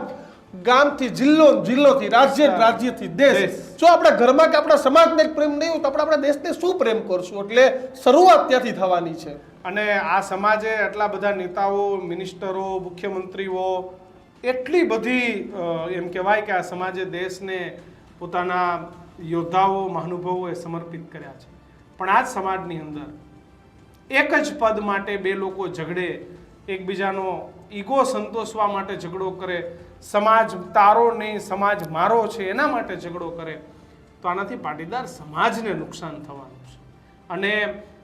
ગામથી જિલ્લો, જિલ્લોથી રાજ્ય, રાજ્યથી દેશ. જો આપણા ઘરમાં કે આપણા સમાજને પ્રેમ નહીં હોય તો આપણે આપણા દેશને શું પ્રેમ કરશું? એટલે શરૂઆત ત્યાંથી થવાની છે. અને આ સમાજે આટલા બધા નેતાઓ, મિનિસ્ટરો, મુખ્યમંત્રીઓ, એટલી બધી એમ કહેવાય કે આ સમાજે દેશને પોતાના યોદ્ધાઓ, મહાનુભાવોએ સમર્પિત કર્યા છે. પણ આ જ સમાજની અંદર એક જ પદ માટે બે લોકો ઝઘડે, એકબીજાનો ઈગો સંતોષવા માટે ઝઘડો કરે, સમાજ તારો નહીં સમાજ મારો છે એના માટે ઝઘડો કરે, તો આનાથી પાટીદાર સમાજને નુકસાન થવાનું છે. અને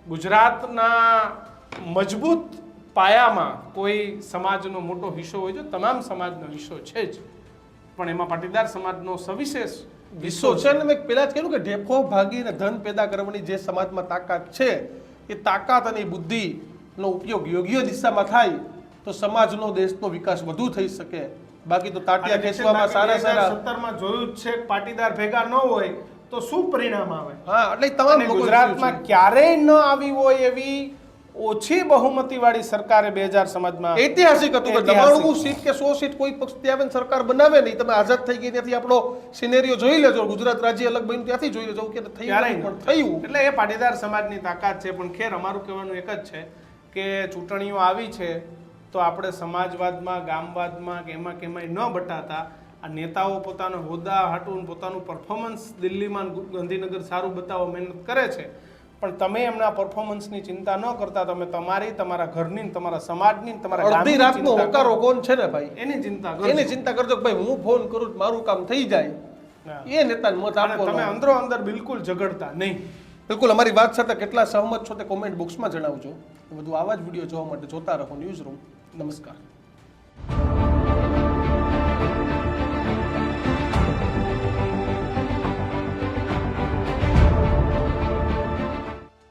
ગુજરાતના મજબૂત પાયામાં કોઈ સમાજનો મોટો હિસ્સો હોય છે, તમામ સમાજનો હિસ્સો છે જ, પણ એમાં પાટીદાર સમાજનો સવિશેષ હિસ્સો છે. અને મેં પહેલા જ કહ્યું કે ઢેફો ભાગીને ધન પેદા કરવાની જે સમાજમાં તાકાત છે, એ તાકાત અને બુદ્ધિનો ઉપયોગ યોગ્ય દિશામાં થાય તો સમાજનો, દેશનો વિકાસ વધુ થઈ શકે. બાકી તો તાટિયા ખેંચવામાં સારા 2017માં જોયું જ છે કે પાટીદાર ભેગા ન હોય તો શું પરિણામ આવે. હા, એટલે તમામ ગુજરાતમાં ક્યારેય ન આવી હોય એવી ઓછી બહુમતી વાળી સરકારે 2000 સમાજમાં ઐતિહાસિક હતું કે 99 સીટ કે 100 સીટ કોઈ પક્ષ ત્યાં સરકાર બનાવે નહીં. તમે આઝાદ થઈ ગઈ ત્યાંથી આપણો સિનેરિયો જોઈ લેજો, ગુજરાત રાજ્ય અલગ બન્યું ત્યાંથી જોઈ લેજો કે થયું. એટલે એ પાટીદાર સમાજની તાકાત છે. પણ ખેર, અમારું કહેવાનું એક જ છે કે ચૂંટણીઓ આવી છે તો આપણે સમાજવાદમાં, ગામવાદમાં કે એમાં કેમાંય ન બટાતા આ નેતાઓ પોતાનો હોદ્દા હાટું, પોતાનું પરફોર્મન્સ દિલ્હીમાં, ગાંધીનગર સારું બતાવવા મહેનત કરે છે, પણ તમે એમના પરફોર્મન્સની ચિંતા ન કરતા, તમે તમારી, તમારા ઘરની, તમારા સમાજની, તમારા અડધી રાતનો હોકારો કોણ છે ને ભાઈ, એની ચિંતા કરજો કે ભાઈ હું ફોન કરું મારું કામ થઈ જાય. એ નેતાને મત આપો. તમે અંદરો અંદર બિલકુલ ઝઘડતા નહીં. બિલકુલ. અમારી વાત સાથે કેટલા સહમત છો તે કોમેન્ટ બોક્સમાં જણાવજો. વધુ આવા જ વિડીયો જોવા માટે જોતા રહો ન્યૂઝરૂમ. નમસ્કાર.